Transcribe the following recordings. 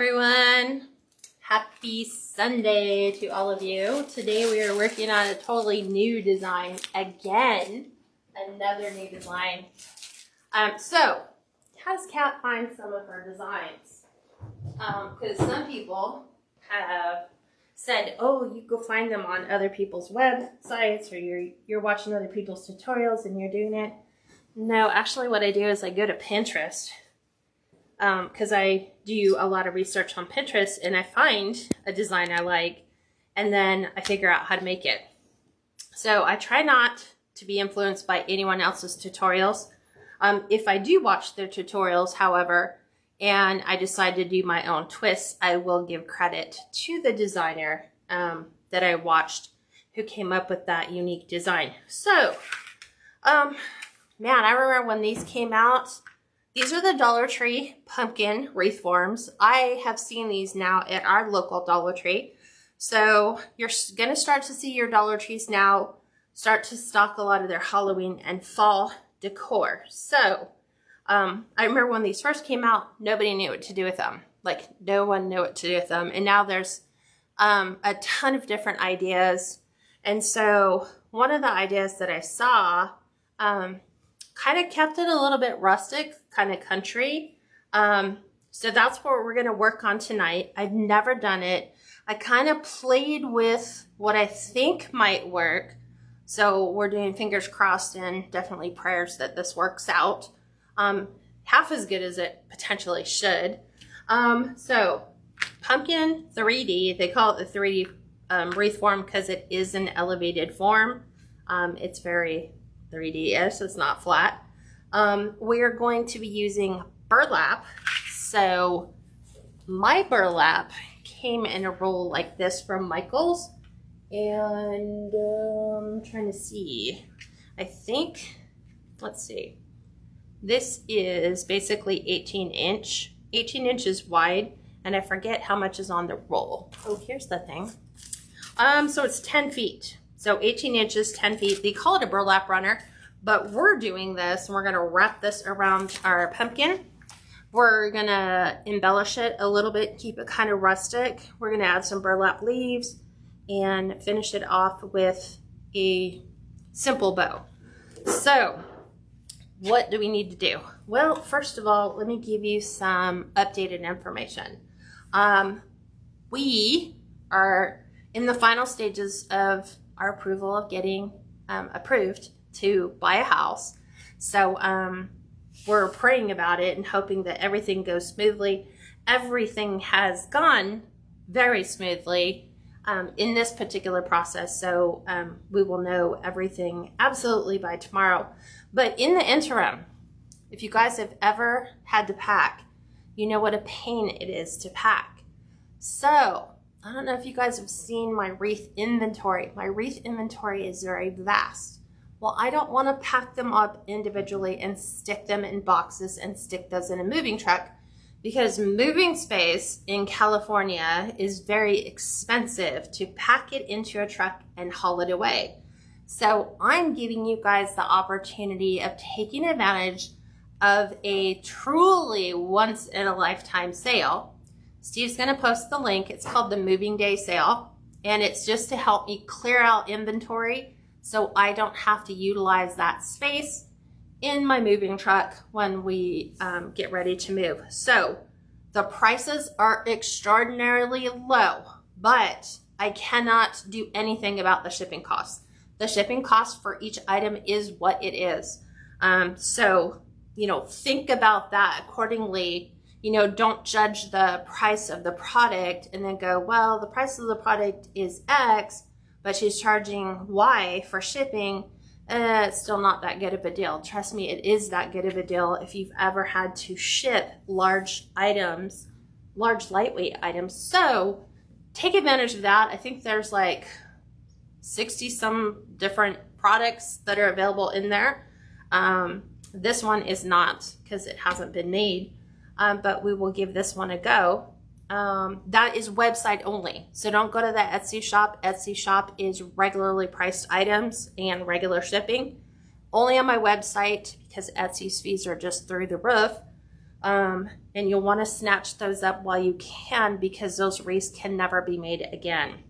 everyone. Happy Sunday to all of you. Today we are working on a totally new design again. Another new design. So, how does Kat find some of her designs? Because some people have said, oh, you go find them on other people's websites, or you're watching other people's tutorials and you're doing it. No, actually what I do is I go to Pinterest. Because I do a lot of research on Pinterest and I find a design I like and then I figure out how to make it. So I try not to be influenced by anyone else's tutorials. If I do watch their tutorials, however, and I decide to do my own twists, I will give credit to the designer that I watched who came up with that unique design. So, man, I remember when these came out. These are the Dollar Tree pumpkin wreath forms. I have seen these now at our local Dollar Tree. So you're going to start to see your Dollar Trees now start to stock a lot of their Halloween and fall decor. So I remember when these first came out, nobody knew what to do with them. Like no one knew what to do with them. And now there's a ton of different ideas. And so one of the ideas that I saw kind of kept it a little bit rustic, kind of country. So that's what we're going to work on tonight. I've never done it. I kind of played with what I think might work. So we're doing fingers crossed and definitely prayers that this works out. Half as good as it potentially should. So pumpkin 3D, they call it the 3D wreath form because it is an elevated form. It's very 3D-ish, it's not flat. We are going to be using burlap. So my burlap came in a roll like this from Michael's. And I'm trying to see. I think, let's see. This is basically 18 inches wide. And I forget how much is on the roll. Oh, here's the thing. So it's 10 feet. So 18 inches, 10 feet. They call it a burlap runner, but we're doing this and we're gonna wrap this around our pumpkin. We're gonna embellish it a little bit, keep it kind of rustic. We're gonna add some burlap leaves and finish it off with a simple bow. So what do we need to do? Well, first of all, let me give you some updated information. We are in the final stages of our approval of getting approved to buy a house. So we're praying about it and hoping that everything goes smoothly. Everything has gone very smoothly in this particular process. So we will know everything absolutely by tomorrow. But in the interim, if you guys have ever had to pack, you know what a pain it is to pack. So I don't know if you guys have seen my wreath inventory. My wreath inventory is very vast. Well, I don't want to pack them up individually and stick them in boxes and stick those in a moving truck because moving space in California is very expensive to pack it into a truck and haul it away. So I'm giving you guys the opportunity of taking advantage of a truly once in a lifetime sale. Steve's going to post the link. It's called the Moving Day Sale, and it's just to help me clear out inventory so I don't have to utilize that space in my moving truck when we get ready to move. So the prices are extraordinarily low, but I cannot do anything about the shipping costs. The shipping cost for each item is what it is. So, you know, think about that accordingly. You know, don't judge the price of the product and then go, well, the price of the product is X, but she's charging Y for shipping. It's still not that good of a deal. Trust me, it is that good of a deal if you've ever had to ship large items, large lightweight items. So take advantage of that. I think there's like 60 some different products that are available in there. This one is not because it hasn't been made. But we will give this one a go. That is website only. So don't go to the Etsy shop. Etsy shop is regularly priced items and regular shipping. Only on my website because Etsy's fees are just through the roof. And you'll want to snatch those up while you can, because those wreaths can never be made again.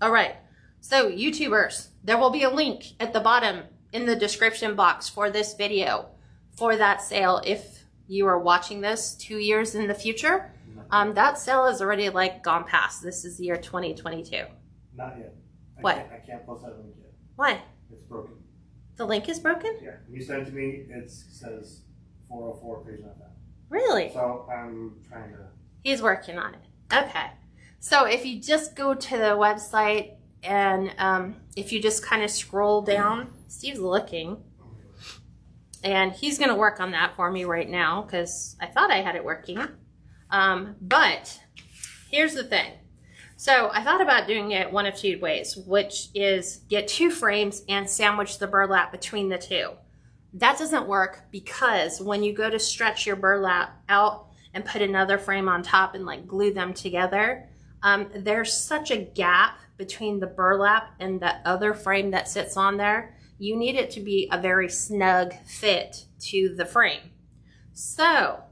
All right, so YouTubers, there will be a link at the bottom in the description box for this video for that sale. If you are watching this 2 years in the future, that sale is already like gone past. This is the year 2022. Not yet. I can't post that link yet. Why? It's broken. The link is broken? Yeah. When you send it to me, it says 404 page not found. Really? So I'm trying to. He's working on it. Okay. So if you just go to the website and if you just kind of scroll down, Steve's looking. And he's going to work on that for me right now because I thought I had it working. But here's the thing. So I thought about doing it one of two ways, which is get 2 frames and sandwich the burlap between the 2. That doesn't work because when you go to stretch your burlap out and put another frame on top and like glue them together, there's such a gap between the burlap and the other frame that sits on there. You need it to be a very snug fit to the frame. So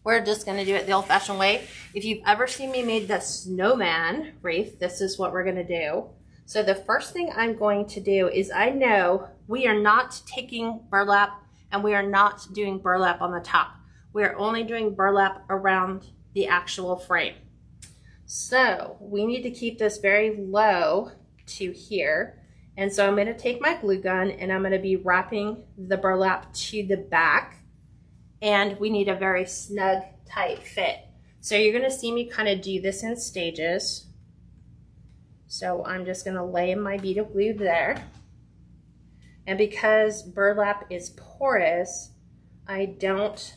we're just going to do it the old-fashioned way. If you've ever seen me make the snowman wreath, this is what we're going to do. So the first thing I'm going to do is, I know we are not taking burlap and we are not doing burlap on the top. We are only doing burlap around the actual frame. So we need to keep this very low to here. And so I'm going to take my glue gun and I'm going to be wrapping the burlap to the back. And we need a very snug, tight fit. So you're going to see me kind of do this in stages. So I'm just going to lay my bead of glue there. And because burlap is porous, I don't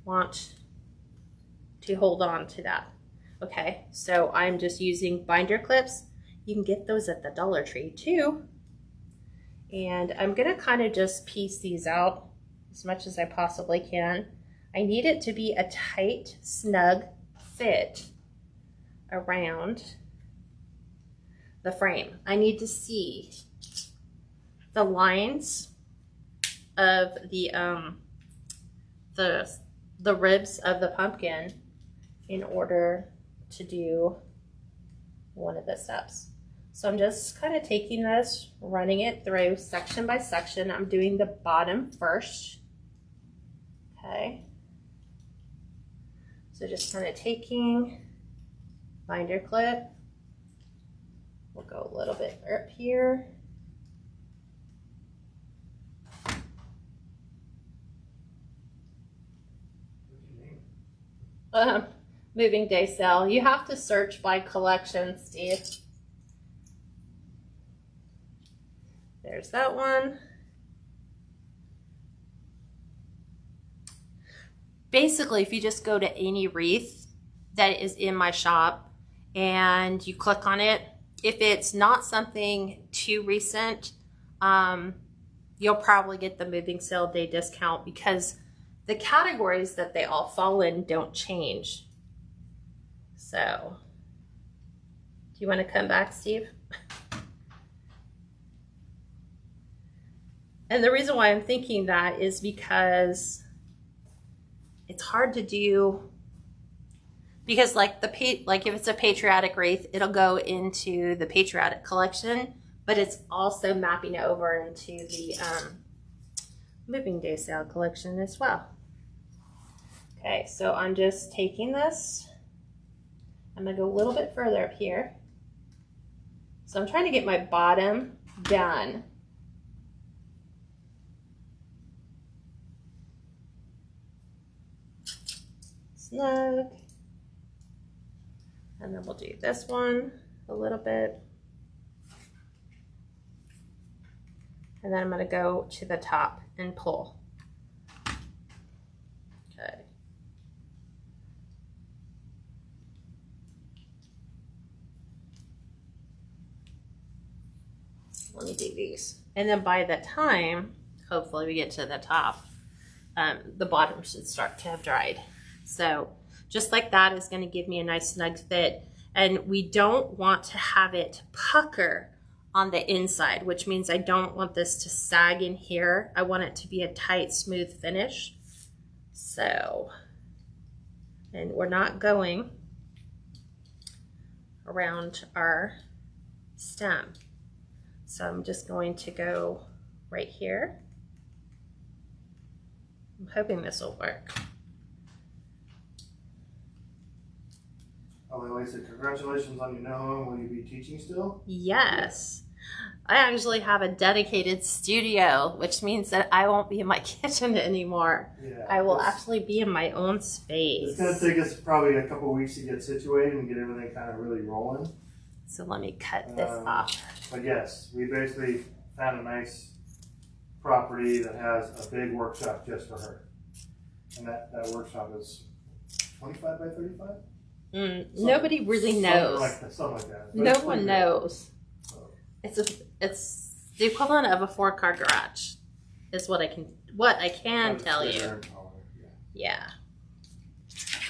want to hold on to that. Okay, so I'm just using binder clips. You can get those at the Dollar Tree too. And I'm going to kind of just piece these out as much as I possibly can. I need it to be a tight, snug fit around the frame. I need to see the lines of the ribs of the pumpkin in order to do one of the steps. So I'm just kind of taking this, running it through section by section. I'm doing the bottom first. Okay. So just kind of taking binder clip. We'll go a little bit up here. Moving day sale. You have to search by collection, Steve. There's that one. Basically, if you just go to any wreath that is in my shop and you click on it, if it's not something too recent, you'll probably get the moving sale day discount because the categories that they all fall in don't change. So, do you want to come back, Steve? And the reason why I'm thinking that is because it's hard to do, because like if it's a patriotic wreath, it'll go into the patriotic collection, but it's also mapping over into the moving day sale collection as well. Okay, so I'm just taking this. I'm gonna go a little bit further up here. So I'm trying to get my bottom done. Snug. And then we'll do this one a little bit. And then I'm going to go to the top and pull. Okay. Let me do these. And then by the time, hopefully we get to the top, the bottom should start to have dried. So just like that is going to give me a nice snug fit. And we don't want to have it pucker on the inside, which means I don't want this to sag in here. I want it to be a tight, smooth finish. So, and we're not going around our stem. So I'm just going to go right here. I'm hoping this will work. Oh, Lisa, congratulations on your new home. Will you be teaching still? Yes. I actually have a dedicated studio, which means that I won't be in my kitchen anymore. Yeah, I will actually be in my own space. It's going to take us probably a couple weeks to get situated and get everything kind of really rolling. So let me cut this off. But yes, we basically found a nice property that has a big workshop just for her. And that workshop is 25 by 35? Nobody really knows. Something like that. No one knows. It's the equivalent of a 4-car garage. Is what I can tell you. Yeah.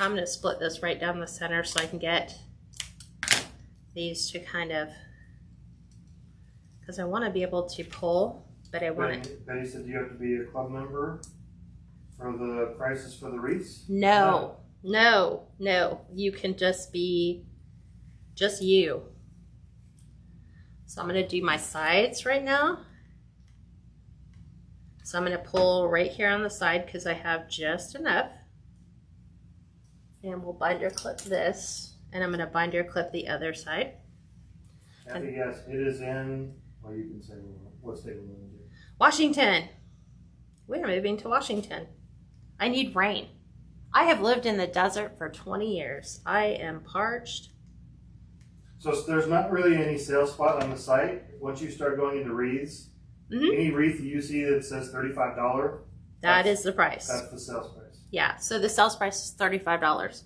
I'm gonna split this right down the center so I can get these to kind of, because I want to be able to pull, but I want to. Betty said you have to be a club member for the prices for the wreaths? No. You can just be just you. So I'm going to do my sides right now. So I'm going to pull right here on the side because I have just enough. And we'll binder clip this. And I'm going to binder clip the other side. Kathy, yes, it is in, well, you can say what state we're moving to. Washington. We're moving to Washington. I need rain. I have lived in the desert for 20 years. I am parched. So there's not really any sales spot on the site. Once you start going into wreaths, any wreath you see that says $35, that is the price. That's the sales price. Yeah, so the sales price is $35.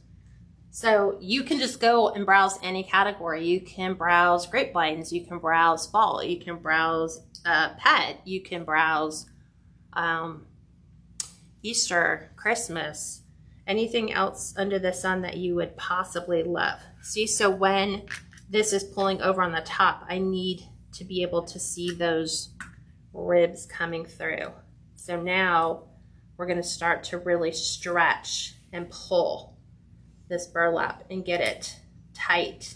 So you can just go and browse any category. You can browse grapevines, you can browse fall, you can browse pet, you can browse Easter, Christmas, anything else under the sun that you would possibly love. See, so when this is pulling over on the top, I need to be able to see those ribs coming through. So now we're going to start to really stretch and pull this burlap and get it tight.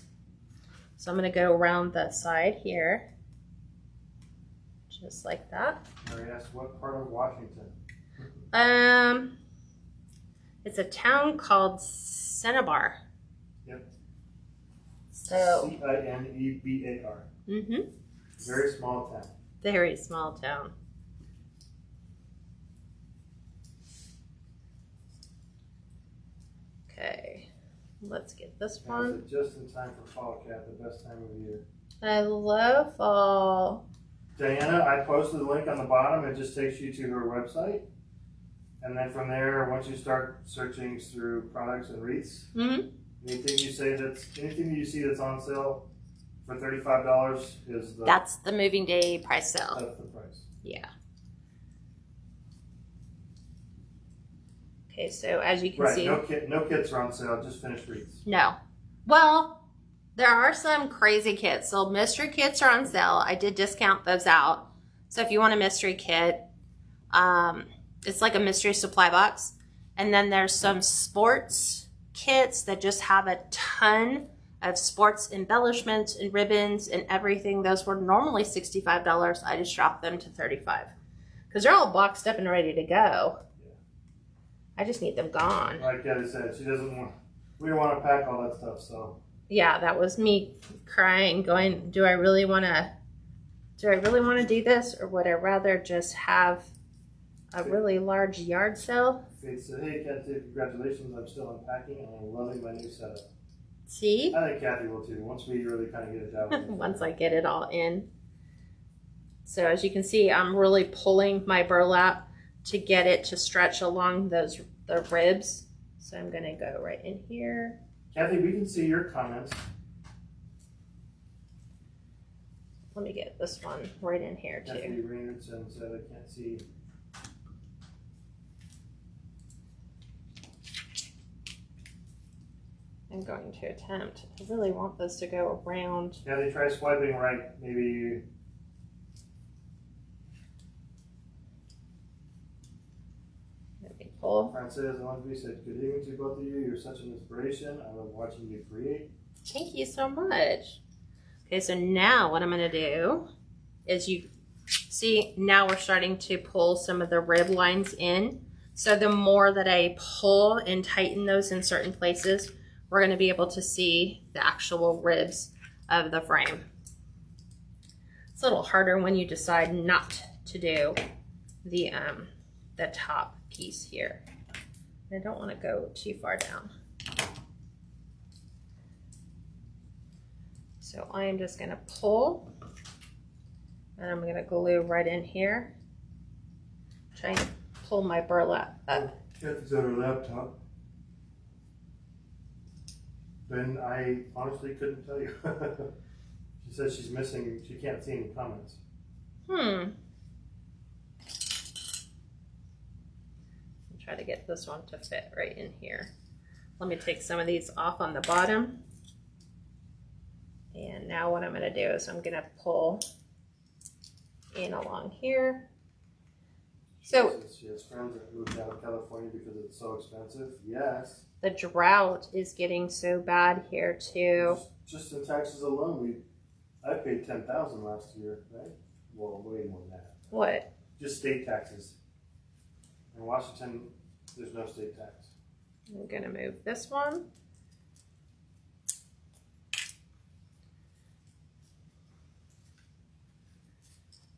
So I'm going to go around the side here, just like that. Mary asked, what part of Washington? It's a town called Cinnabar. Yep. So Cinebar. Very small town. Very small town. Okay, let's get this one. Just in time for fall, Cat, the best time of year. I love fall. Diana, I posted the link on the bottom. It just takes you to her website. And then from there, once you start searching through products and wreaths, anything you see that's on sale for $35 is that's the moving day price sale. That's the price. Yeah. Okay, so as you can see, no kits are on sale. Just finished wreaths. No. Well, there are some crazy kits. So mystery kits are on sale. I did discount those out. So if you want a mystery kit, it's like a mystery supply box. And then there's some sports kits that just have a ton of sports embellishments and ribbons and everything. Those were normally $65. I just dropped them to $35 because they're all boxed up and ready to go. Yeah. I just need them gone. Like Kelly said, we don't want to pack all that stuff. So yeah, that was me crying, going, do I really want to do this, or would I rather just have a really large yard sale? Faith said, hey, Kathy, congratulations. I'm still unpacking and I'm loving my new setup. See? I think Kathy will too, once we really kind of get a job. Once I get it all in. So as you can see, I'm really pulling my burlap to get it to stretch along the ribs. So I'm going to go right in here. Kathy, we can see your comments. Let me get this one right in here too. Kathy Richardson said, I can't see. I'm going to attempt. I really want this to go around. Yeah, they try swiping right. Maybe. Let me pull. says, he said, good evening to both of you. You're such an inspiration. I love watching you create. Thank you so much. Okay, so now what I'm going to do is you see, now we're starting to pull some of the rib lines in. So the more that I pull and tighten those in certain places, we're going to be able to see the actual ribs of the frame. It's a little harder when you decide not to do the top piece here. I don't want to go too far down. So I am just going to pull, and I'm going to glue right in here. Try and pull my burlap up. Kathy's on her laptop. Then I honestly couldn't tell you. She says she's missing, she can't see any comments. Try to get this one to fit right in here. Let me take some of these off on the bottom. And now what I'm going to do is I'm going to pull in along here. So she has friends that moved out of California because it's so expensive. Yes. The drought is getting so bad here too. Just in taxes alone, I paid $10,000 last year, right? Well, way more than that. What? Just state taxes. In Washington, there's no state tax. I'm going to move this one.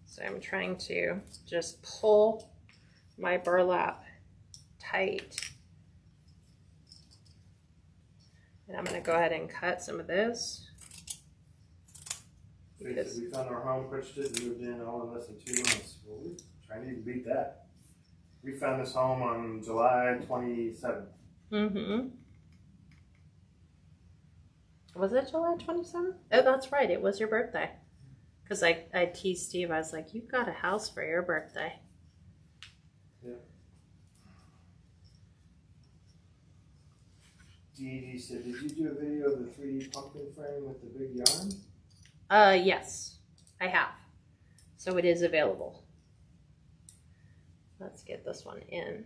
So I'm trying to just pull my burlap tight. And I'm going to go ahead and cut some of this. We found our home, purchased it, and moved in all in less than 2 months. Well, we're trying to even beat that. We found this home on July 27th. Mm-hmm. Was it July 27th? Oh, that's right. It was your birthday. Because I teased Steve. I was like, you got a house for your birthday. Yeah. Dee said, did you do a video of the 3D pumpkin frame with the big yarn? Yes, I have. So it is available. Let's get this one in.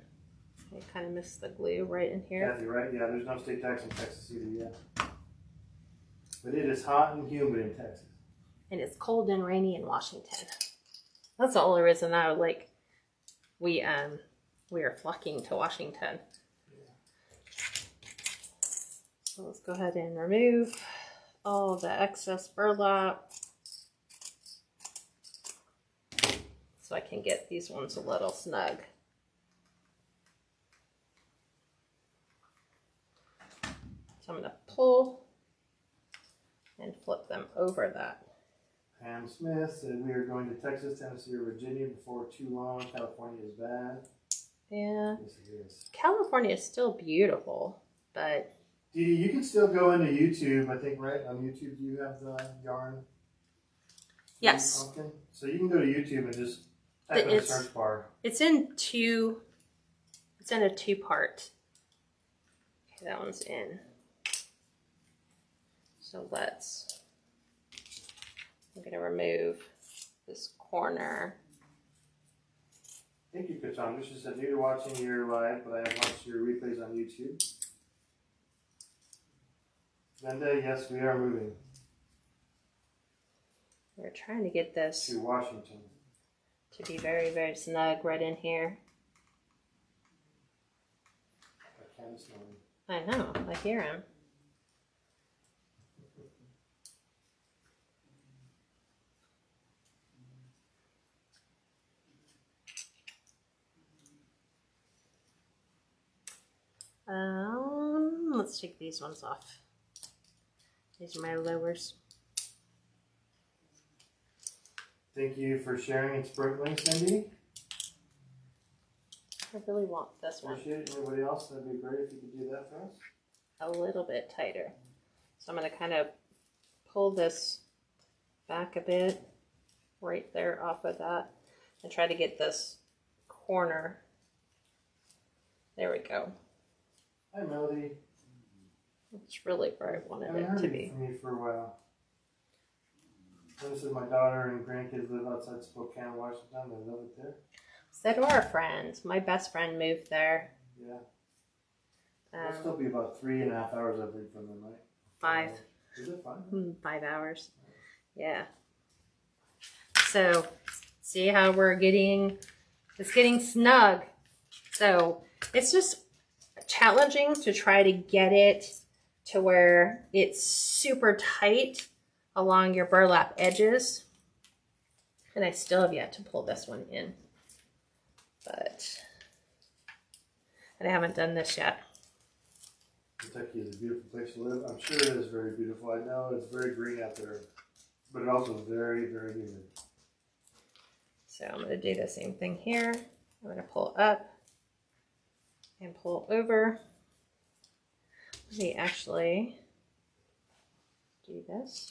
I kind of missed the glue right in here. Kathy, right? Yeah, there's no state tax in Texas either yet. But it is hot and humid in Texas. And it's cold and rainy in Washington. That's the only reason I would like we are flocking to Washington. Yeah. So let's go ahead and remove all the excess burlap so I can get these ones a little snug. So I'm going to pull and flip them over that. Pam Smith said we are going to Texas, Tennessee, or Virginia before too long. California is bad. Yeah. Yes, it is. California is still beautiful, but... Dee Dee, you can still go into YouTube, I think, right? On YouTube, do you have the yarn? Yes. Pumpkin? So you can go to YouTube and just type in the search bar. It's in a two-part. Okay, that one's in. So I'm going to remove this corner. Thank you, Kachana. She said, new to watching your live, but I have watched your replays on YouTube. Linda, yes, we are moving. We're trying to get this to Washington to be very, very snug right in here. I know, I hear him. Let's take these ones off. These are my lowers. Thank you for sharing and sprinkling, Cindy. I really want this one. Appreciate it. Anybody else? That'd be great if you could do that for us. A little bit tighter. So I'm going to kind of pull this back a bit right there off of that and try to get this corner. There we go. Hi, Melody. It's really where I wanted it to be. From you for a while. This is my daughter and grandkids live outside Spokane, Washington. They love it there. So do our friends. My best friend moved there. Yeah. That'll still be about 3.5 hours, I think, from them, right? 5. Is it 5? 5 hours. Yeah. So, see how it's getting snug. So, it's just challenging to try to get it to where it's super tight along your burlap edges. And I still have yet to pull this one in. And I haven't done this yet. Kentucky is a beautiful place to live. I'm sure it is very beautiful. I know it's very green out there, but it also is very, very humid. So I'm going to do the same thing here. I'm going to pull up and pull over. Let me actually do this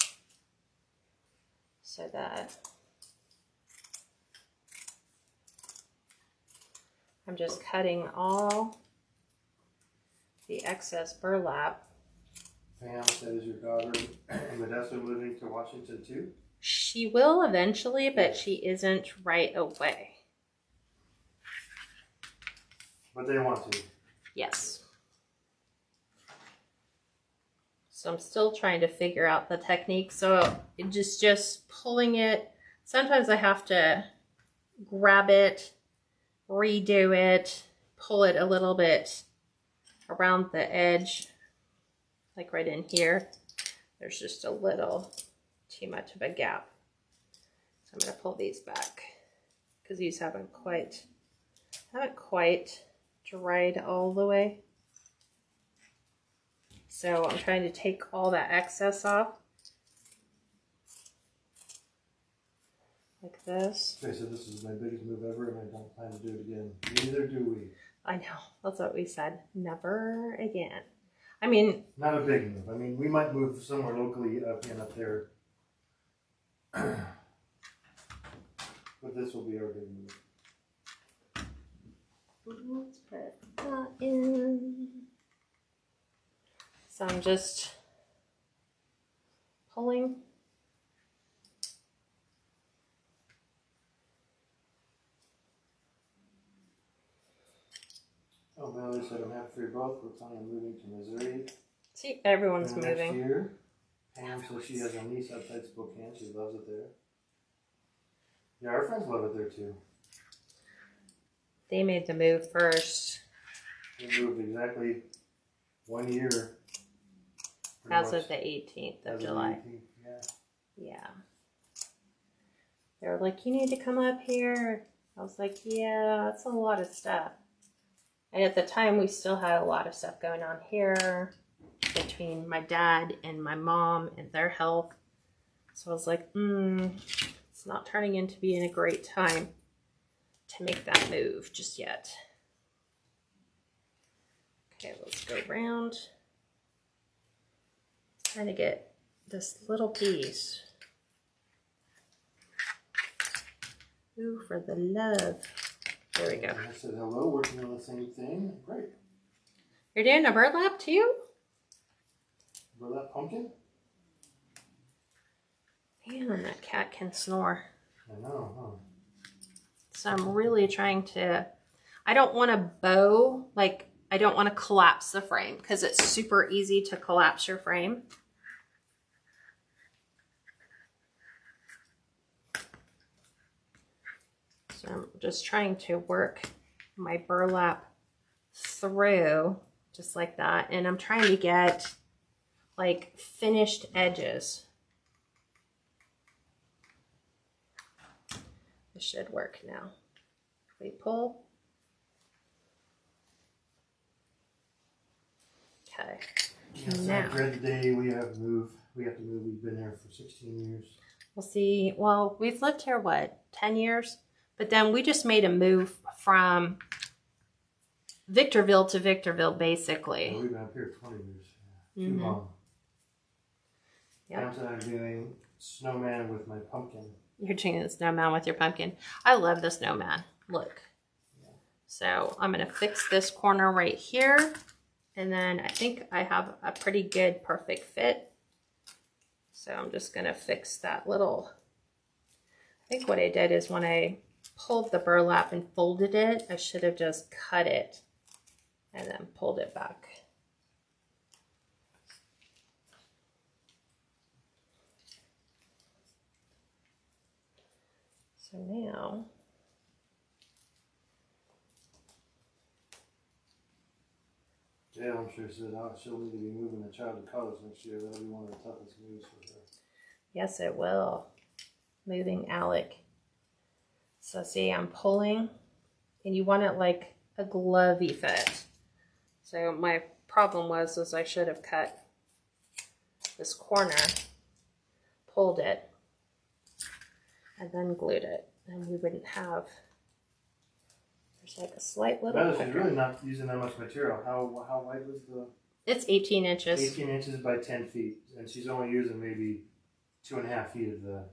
so that I'm just cutting all the excess burlap. Pam says your daughter and Modesto moving to Washington too? She will eventually, but she isn't right away. But they want to. Yes. So I'm still trying to figure out the technique. So it just pulling it. Sometimes I have to grab it, redo it, pull it a little bit around the edge, like right in here. There's just a little too much of a gap. So I'm going to pull these back because these haven't quite dried all the way. So I'm trying to take all that excess off. Like this. Okay, so this is my biggest move ever and I don't plan to do it again. Neither do we. I know, that's what we said. Never again. I mean... Not a big move. I mean, we might move somewhere locally up there. But this will be our big move. Let's put that in. So I'm just pulling. Oh, Melody said I'm happy for you both. We're planning on moving to Missouri. See, everyone's next moving. Year. Pam says she has a niece outside Spokane. She loves it there. Yeah, our friends love it there too. They made the move first. They moved exactly 1 year. As of the 18th of July. 18th, yeah. Yeah. They were like, you need to come up here. I was like, yeah, that's a lot of stuff. And at the time, we still had a lot of stuff going on here between my dad and my mom and their health. So I was like, it's not turning into being a great time to make that move just yet. Okay, let's go around. Trying to get this little piece. Ooh, for the love. There we go. I said hello, working on the same thing. Great. You're doing a burlap too? Burlap pumpkin? Man, that cat can snore. I know, huh? So I'm really trying to, I don't want to bow, like I don't want to collapse the frame because it's super easy to collapse your frame. So I'm just trying to work my burlap through just like that. And I'm trying to get like finished edges. This should work now. We pull. Okay. Yes, now. I dread the day we have to move. We've been here for 16 years. We'll see. Well, we've lived here, what, 10 years? But then we just made a move from Victorville to Victorville, basically. Well, we've been up here 20 years. Yeah. Too long. Yep. I'm doing snowman with my pumpkin. You're doing the snowman with your pumpkin. I love the snowman. Look. Yeah. So I'm going to fix this corner right here. And then I think I have a pretty good, perfect fit. So I'm just going to fix that little... I think what I did is when I pulled the burlap and folded it, I should have just cut it and then pulled it back So now, yeah, I'm sure said she'll need to be moving the child to college next year. That'll be one of the toughest moves for her. yes, it will. Moving Alec. So see, I'm pulling, and you want it like a glovey fit. So my problem was I should have cut this corner, pulled it, and then glued it, and we wouldn't have. There's like a slight little. Notice she's really not using that much material. How wide was the? It's 18 inches. 18 inches by 10 feet, and she's only using maybe 2.5 feet of the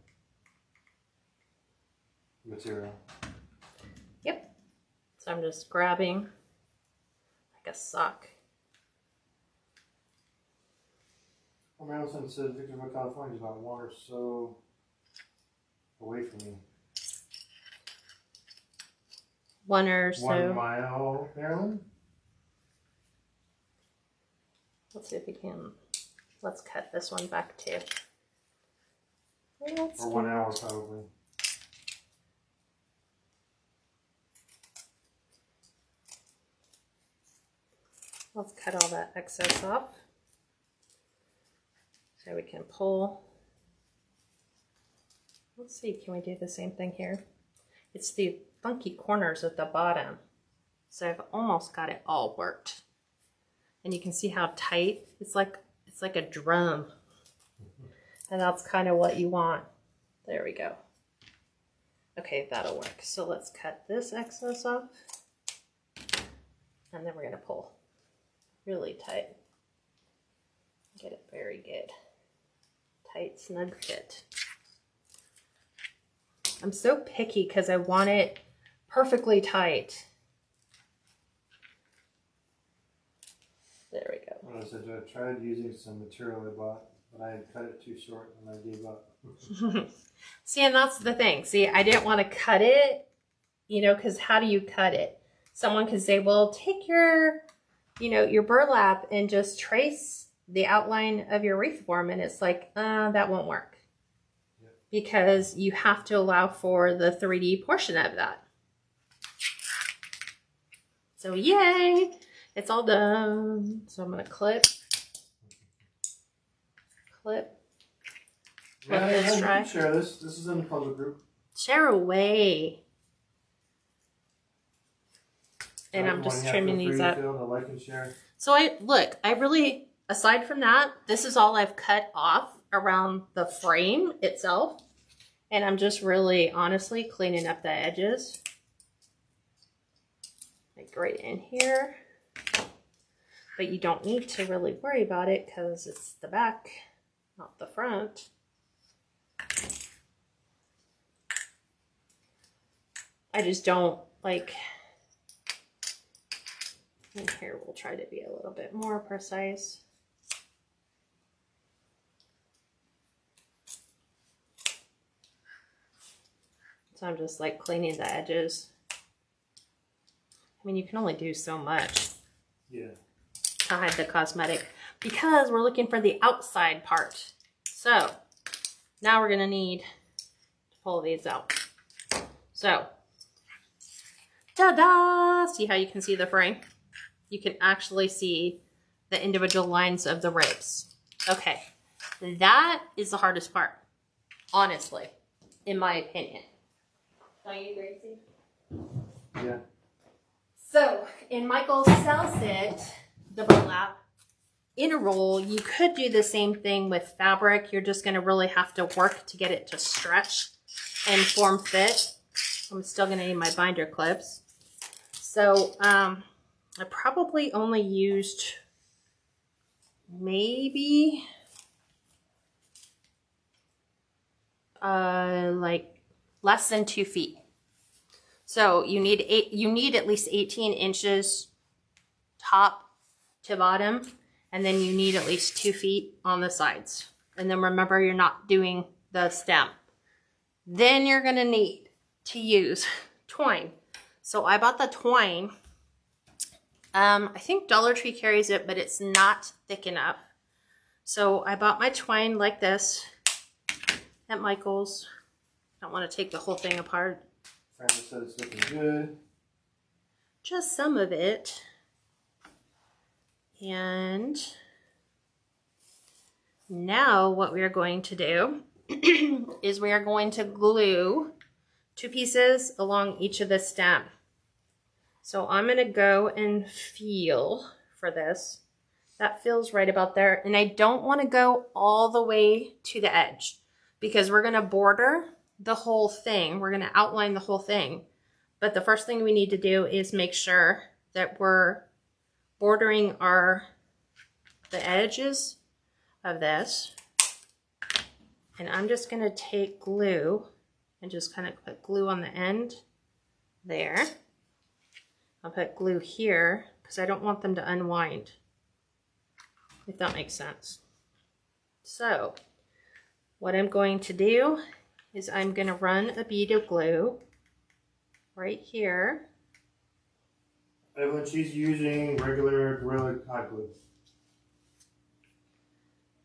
material. Yep. So I'm just grabbing like a sock. Well, Madison said Victorville, California is about 1 or so away from me. 1 or so. 1 mile, Maryland? Let's see if we can. Let's cut this one back too. Or 1 hour, probably. Let's cut all that excess off. So we can pull. Let's see, can we do the same thing here? It's the funky corners at the bottom. So I've almost got it all worked. And you can see how tight, it's like a drum. And that's kind of what you want. There we go. Okay, that'll work. So let's cut this excess off. And then we're gonna pull really tight. Get it very good. Tight, snug fit. I'm so picky because I want it perfectly tight. There we go. Well, I said I tried using some material I bought, but I had cut it too short and I gave up. See, and that's the thing. See, I didn't want to cut it, you know, because how do you cut it? Someone could say, well, take your, you know, your burlap and just trace the outline of your wreath form. And it's like, that won't work. Yep. Because you have to allow for the 3D portion of that. So yay, it's all done. So I'm going to clip. Yeah, Let this dry. Share this. This is in the public group. Share away. And I'm just trimming these up. Like and share. So I really, aside from that, this is all I've cut off around the frame itself. And I'm just really honestly cleaning up the edges. Like right in here. But you don't need to really worry about it because it's the back, not the front. I just don't like. And here we'll try to be a little bit more precise. So I'm just like cleaning the edges. I mean, you can only do so much. Yeah. To hide the cosmetic because we're looking for the outside part. So now we're going to need to pull these out. So, ta-da! See how you can see the frame? You can actually see the individual lines of the ribs. Okay, that is the hardest part, honestly, in my opinion. Don't you, Gracie? Yeah. So, in Michael's cell set, the burlap, in a roll, you could do the same thing with fabric. You're just going to really have to work to get it to stretch and form fit. I'm still going to need my binder clips. So, I probably only used maybe like less than 2 feet. So you need at least 18 inches top to bottom, and then you need at least 2 feet on the sides. And then remember, you're not doing the stem. Then you're gonna need to use twine. So I bought the twine. I think Dollar Tree carries it, but it's not thick enough. So I bought my twine like this at Michael's. Don't want to take the whole thing apart. Francis said it's looking good. Just some of it. And now what we are going to do is we are going to glue 2 pieces along each of the stem. So I'm going to go and feel for this. That feels right about there. And I don't want to go all the way to the edge because we're going to border the whole thing. We're going to outline the whole thing. But the first thing we need to do is make sure that we're bordering the edges of this. And I'm just going to take glue and just kind of put glue on the end there. I'll put glue here because I don't want them to unwind, if that makes sense. So what I'm going to do is I'm going to run a bead of glue right here. Evelyn, she's using regular Gorilla hot glue.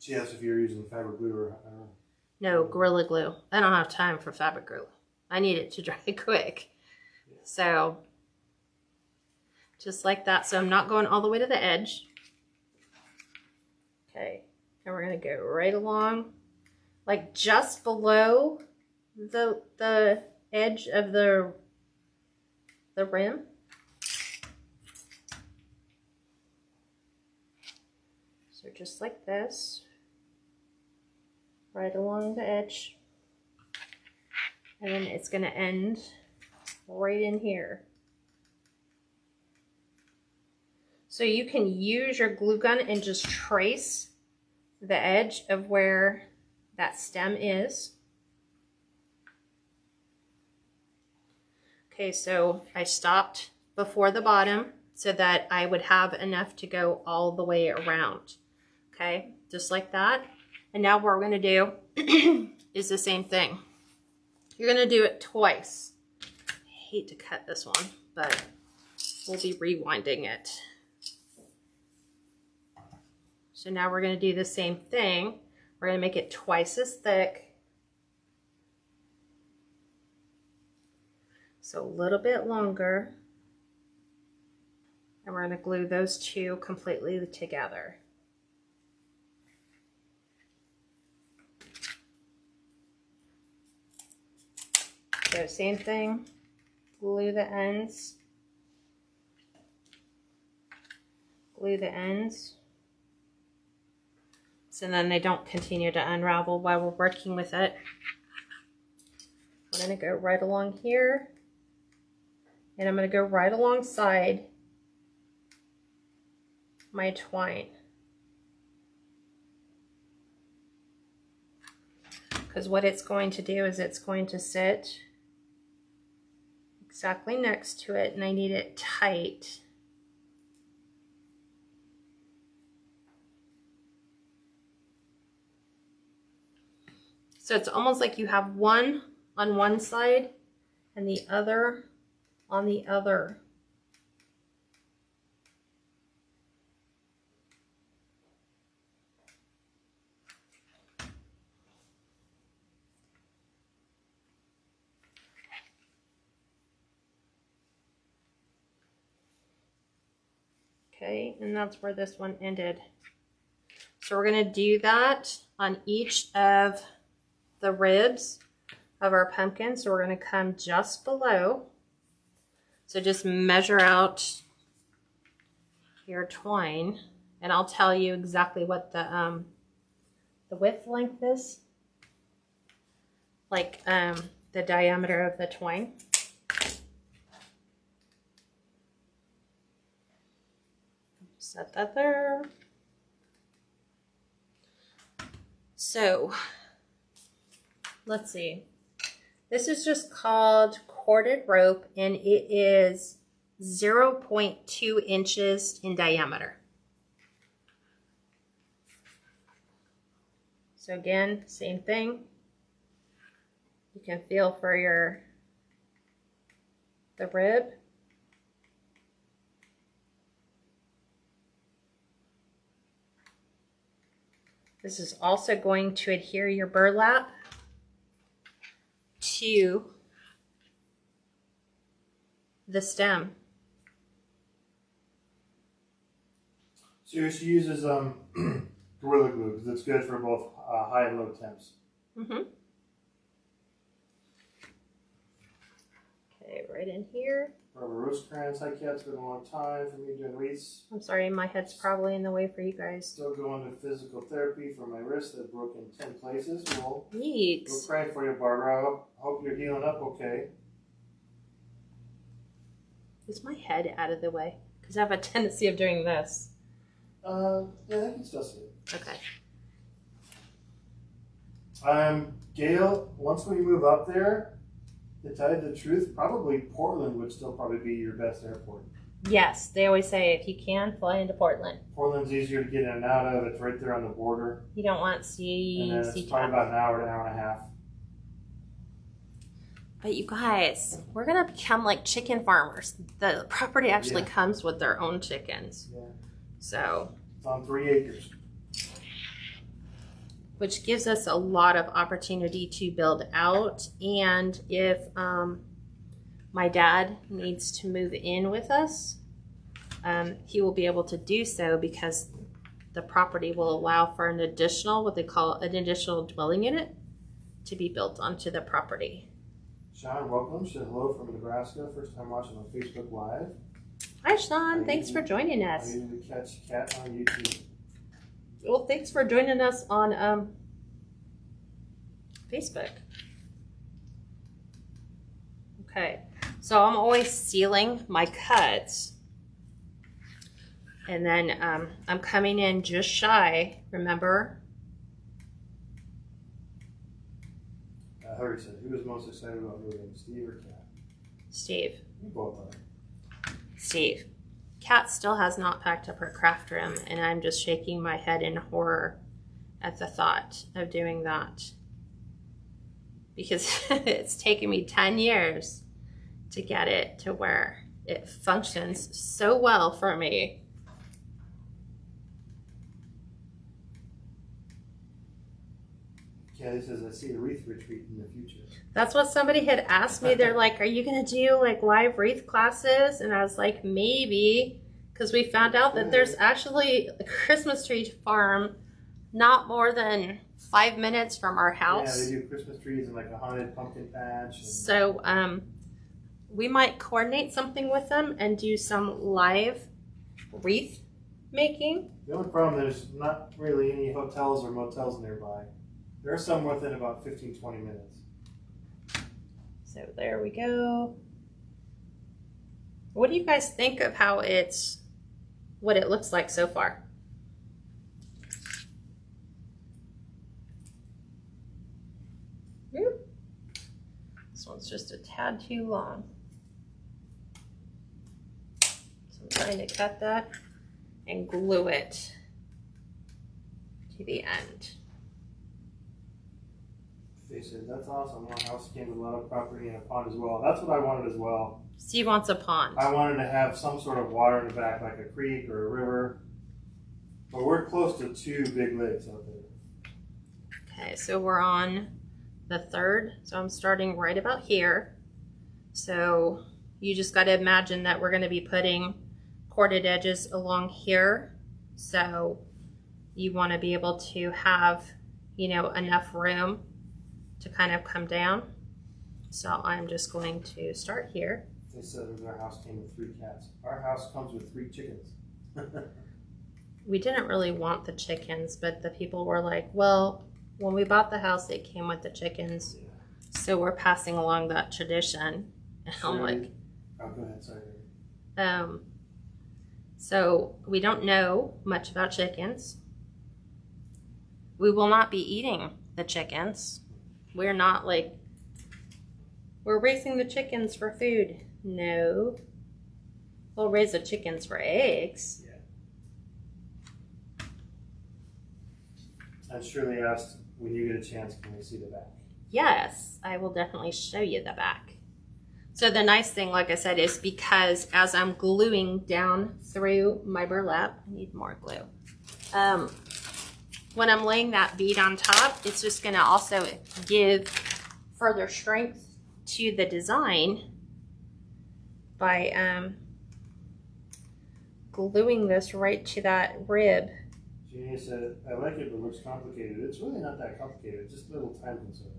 She asked if you're using fabric glue or No, Gorilla Glue. I don't have time for fabric glue. I need it to dry quick. So just like that. So I'm not going all the way to the edge. Okay, and we're going to go right along, like just below the edge of the rim. So just like this, right along the edge. And then it's going to end right in here. So you can use your glue gun and just trace the edge of where that stem is. Okay, so I stopped before the bottom so that I would have enough to go all the way around. Okay, just like that. And now what we're gonna do is the same thing. You're gonna do it twice. I hate to cut this one, but we'll be rewinding it. So now we're going to do the same thing. We're going to make it twice as thick. So a little bit longer. And we're going to glue those 2 completely together. So same thing, glue the ends. Glue the ends. So then they don't continue to unravel while we're working with it. I'm going to go right along here. And I'm going to go right alongside my twine. Because what it's going to do is it's going to sit exactly next to it, and I need it tight. So it's almost like you have one on one side and the other on the other. Okay, and that's where this one ended. So we're going to do that on each of the ribs of our pumpkin. So we're going to come just below. So just measure out your twine, and I'll tell you exactly what the width length is, like the diameter of the twine. Set that there. So let's see. This is just called corded rope, and it is 0.2 inches in diameter. So again, same thing. You can feel for the rib. This is also going to adhere your burlap to the stem. So she uses Gorilla Glue because it's good for both high and low temps. Mm-hmm. Okay, right in here. Rubber rose crayons. Hi, Kat. It's been a long time for me doing wreaths. I'm sorry, my head's probably in the way for you guys. Still going to physical therapy for my wrist that broke in 10 places. We'll Neat. pray for you, Barbara. Hope you're healing up okay. Is my head out of the way? Because I have a tendency of doing this. Yeah, I can still see it. Okay. Gail, once we move up there, to tell you the truth, probably Portland would still probably be your best airport. Yes, they always say if you can, fly into Portland. Portland's easier to get in and out of. It's right there on the border. You don't want And then it's sea probably about an hour to an hour and a half. But you guys, we're going to become like chicken farmers. The property actually comes with their own chickens. Yeah. So, it's on 3 acres. which gives us a lot of opportunity to build out. And if my dad needs to move in with us, he will be able to do so because the property will allow for an additional, what they call an additional dwelling unit, to be built onto the property. Sean, welcome. Say hello from Nebraska. First time watching on Facebook Live. Hi, Sean. Thanks for joining I us. usually catch Kat on YouTube. Well, thanks for joining us on Facebook. Okay, so I'm always sealing my cuts. And then I'm coming in just shy, remember? Hurry said, who was most excited about moving, Steve or Kat? Steve. You both are. Steve. Kat still has not packed up her craft room, and I'm just shaking my head in horror at the thought of doing that. Because it's taken me 10 years to get it to where it functions so well for me. Kelly says, I see a wreath retreat in the future. That's what somebody had asked me. They're like, are you going to do like live wreath classes? And I was like, maybe, because we found out that there's actually a Christmas tree farm not more than 5 minutes from our house. Yeah, they do Christmas trees and like a haunted pumpkin patch. And... So we might coordinate something with them and do some live wreath making. The only problem, there's not really any hotels or motels nearby. There are some within about 15-20 minutes. So there we go. What do you guys think of how what it looks like so far? This one's just a tad too long. So I'm trying to cut that and glue it to the end. They said, that's awesome. Our house came with a lot of property and a pond as well. That's what I wanted as well. Steve wants a pond. I wanted to have some sort of water in the back, like a creek or a river. But we're close to 2 big lakes out there. Okay, so we're on the 3rd. So I'm starting right about here. So you just got to imagine that we're going to be putting corded edges along here. So you want to be able to have, you know, enough room to kind of come down. So I'm just going to start here. They said our house came with 3 cats. Our house comes with 3 chickens. We didn't really want the chickens, but the people were like, well, when we bought the house, it came with the chickens. Yeah. So we're passing along that tradition. And I'm like, oh, go ahead, sorry. So we don't know much about chickens. We will not be eating the chickens. We're not like, we're raising the chickens for food. No. We'll raise the chickens for eggs. Yeah. I'm sure they asked, when you get a chance, can we see the back? Yes, I will definitely show you the back. So the nice thing, like I said, is because as I'm gluing down through my burlap, I need more glue. When I'm laying that bead on top, it's just gonna also give further strength to the design by gluing this right to that rib. Jeannie said, I like it, but it looks complicated. It's really not that complicated. It's just a little time consuming.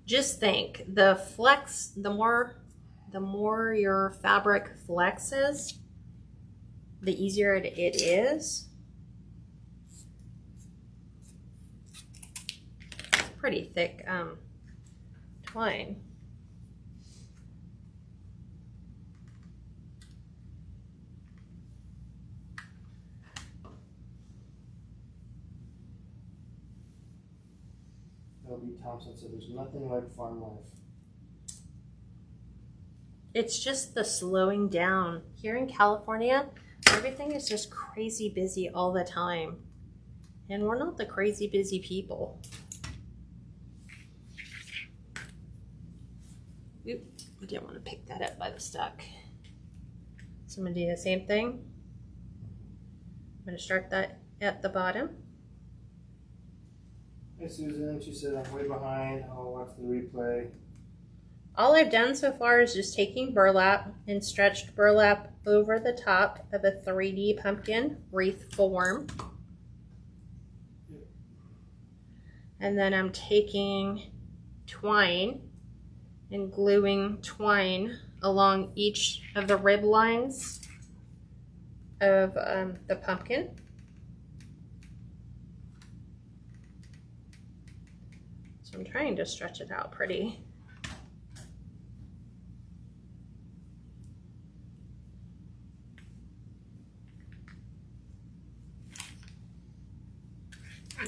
Just think, the flex, the more your fabric flexes, the easier it is. It's pretty thick twine. L.B. Thompson said, there's nothing like farm life. It's just the slowing down. Here in California, everything is just crazy busy all the time. And we're not the crazy busy people. Oop, I didn't want to pick that up by the stuck. So I'm going to do the same thing. I'm going to start that at the bottom. Hey Susan, she said, I'm way behind. I'll watch the replay. All I've done so far is just taking burlap and stretched burlap over the top of a 3D pumpkin wreath form. And then I'm taking twine and gluing twine along each of the rib lines of the pumpkin. So I'm trying to stretch it out pretty.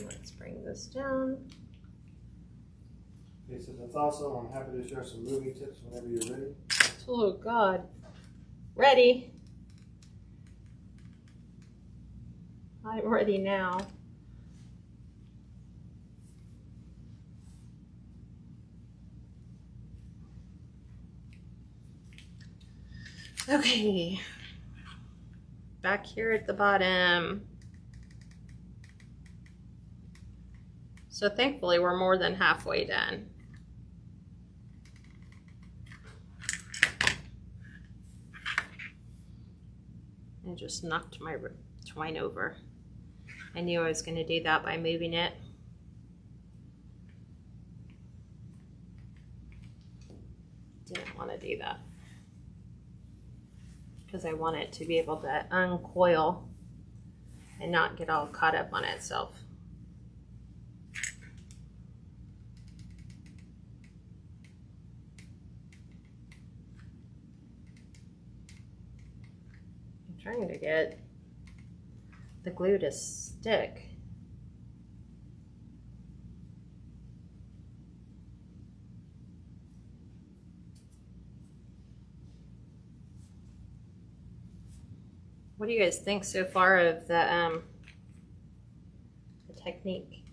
Let's bring this down. He said, that's awesome. I'm happy to share some moving tips whenever you're ready. Oh God. Ready. I'm ready now. Okay. Back here at the bottom. So thankfully we're more than halfway done. I just knocked my twine over. I knew I was going to do that by moving it. Didn't want to do that because I want it to be able to uncoil and not get all caught up on itself. Trying to get the glue to stick. What do you guys think so far of the technique?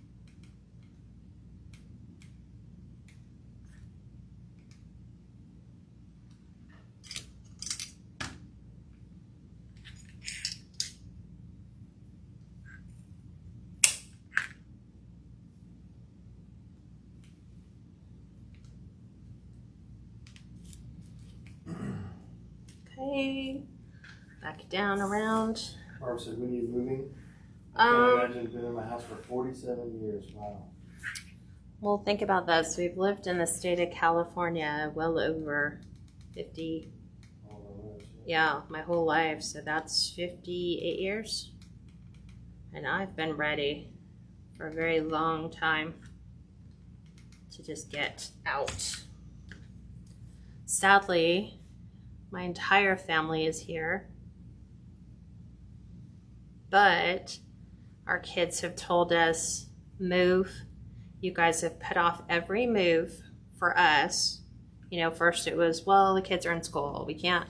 Okay, back down around. Barb said, when are you moving? I can't imagine being in my house for 47 years. Wow. Well, think about this. We've lived in the state of California well over 50. Yeah, my whole life. So that's 58 years. And I've been ready for a very long time to just get out. Sadly, my entire family is here, but our kids have told us, move. You guys have put off every move for us. You know, first it was, well, the kids are in school. We can't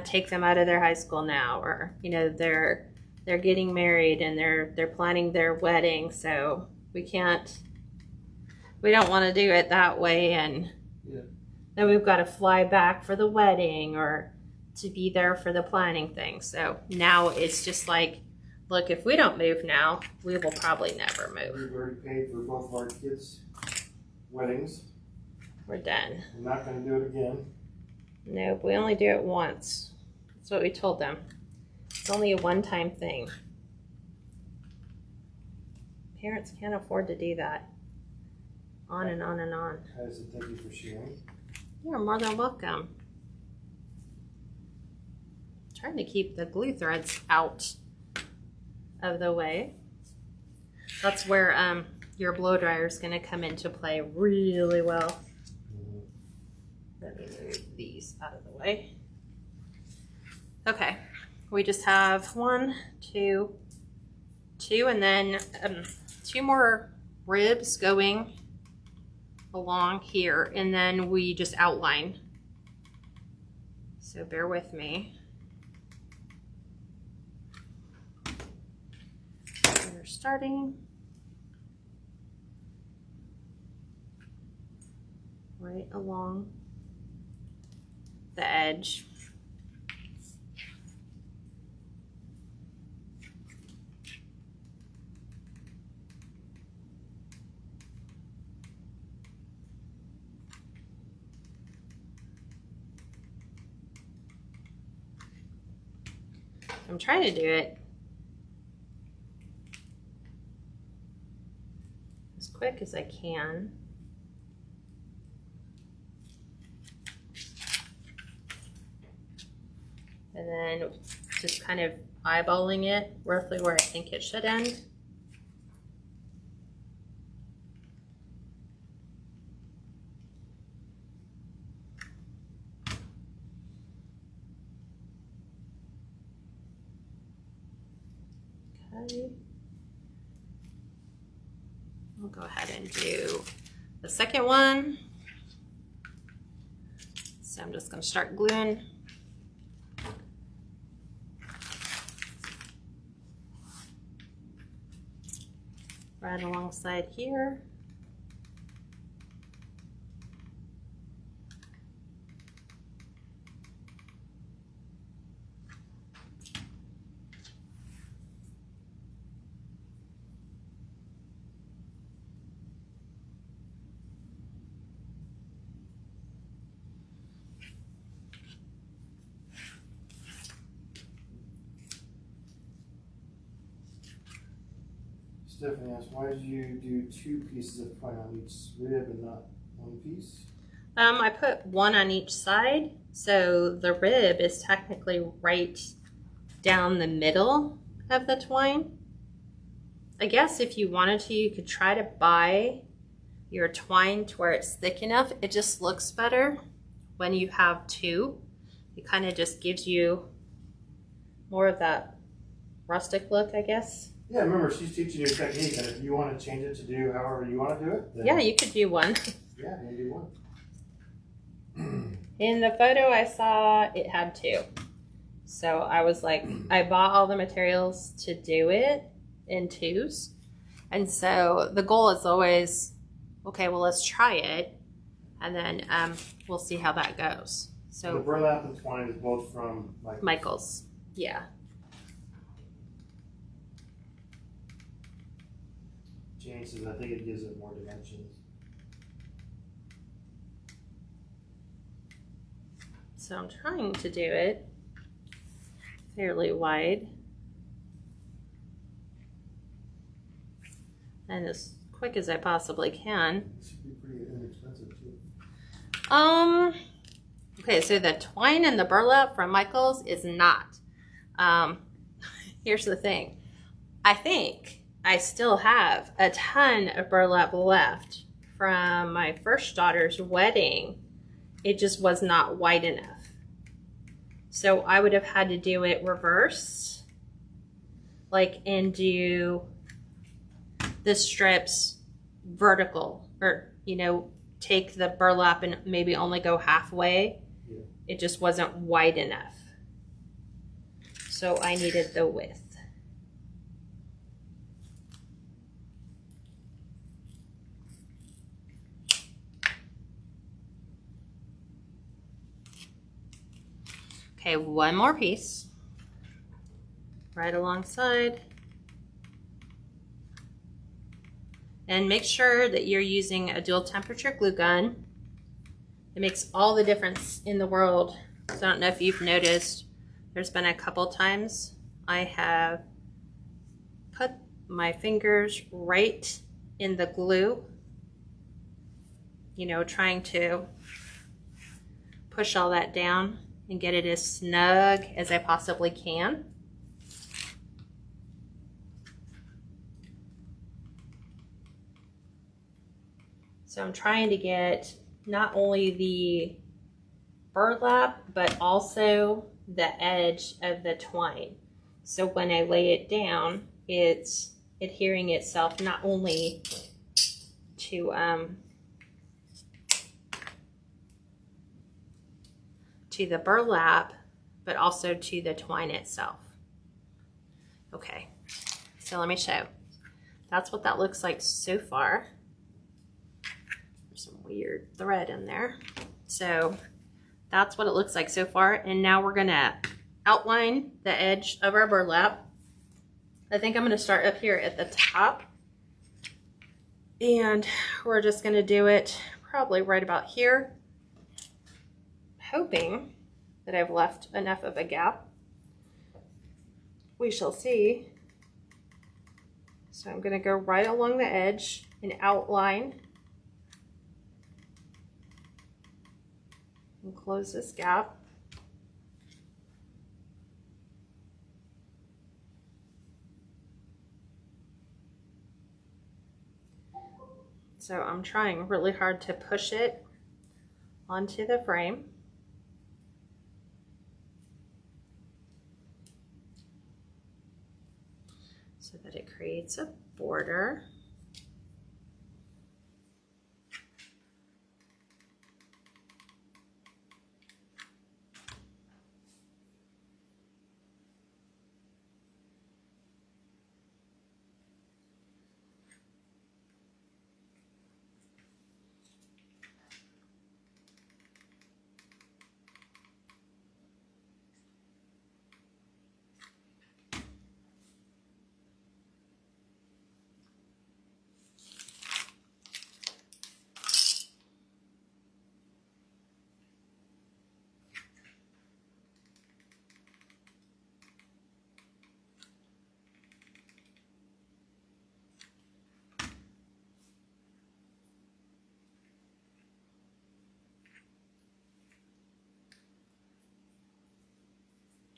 take them out of their high school now, or you know, they're getting married and they're planning their wedding, so we don't want to do it that way, and yeah. Then we've got to fly back for the wedding or to be there for the planning thing. So now it's just like, look, if we don't move now, we will probably never move. We've already paid for both of our kids' weddings. We're done. I'm not going to do it again. Nope, we only do it once. That's what we told them. It's only a one-time thing. Parents can't afford to do that. On and on and on. I said thank you for sharing. You're more than welcome. Trying to keep the glue threads out of the way. That's where your blow dryer is going to come into play really well. Let me move these out of the way. Okay, we just have 1, 2, and then 2 more ribs going along here, and then we just outline. So bear with me. We're starting right along the edge. I'm trying to do it as quick as I can. And then just kind of eyeballing it roughly where I think it should end. Okay. I'll go ahead and do the second one. So I'm just going to start gluing. Right alongside here. Stephanie asked, why did you do 2 pieces of twine on each rib and not 1 piece? I put 1 on each side, so the rib is technically right down the middle of the twine. I guess if you wanted to, you could try to buy your twine to where it's thick enough. It just looks better when you have 2. It kind of just gives you more of that rustic look, I guess. Yeah, remember, she's teaching you a technique, and if you want to change it to do however you want to do it, then Yeah, you could do 1. yeah, you do 1. In the photo I saw, it had 2. So I was like, I bought all the materials to do it in 2s. And so the goal is always, okay, well, let's try it. And then we'll see how that goes. So the burlap and twine is both from Michael's. Yeah. Jane says, I think it gives it more dimensions. So I'm trying to do it fairly wide and as quick as I possibly can. It should be pretty inexpensive too. Okay, so the twine and the burlap from Michael's is not. Here's the thing. I think I still have a ton of burlap left from my first daughter's wedding. It just was not wide enough. So I would have had to do it reverse, like, and do the strips vertical, or, you know, take the burlap and maybe only go halfway. Yeah. It just wasn't wide enough. So I needed the width. Okay, 1 more piece right alongside. And make sure that you're using a dual temperature glue gun. It makes all the difference in the world. So I don't know if you've noticed, there's been a couple times I have put my fingers right in the glue, you know, trying to push all that down and get it as snug as I possibly can. So I'm trying to get not only the burlap, but also the edge of the twine. So when I lay it down, it's adhering itself not only to the burlap, but also to the twine itself. Okay, so let me show. That's what that looks like so far. There's some weird thread in there. So that's what it looks like so far. And now we're gonna outline the edge of our burlap. I think I'm gonna start up here at the top. And we're just gonna do it probably right about here, hoping that I've left enough of a gap. We shall see. So I'm gonna go right along the edge and outline and close this gap. So I'm trying really hard to push it onto the frame. So that it creates a border.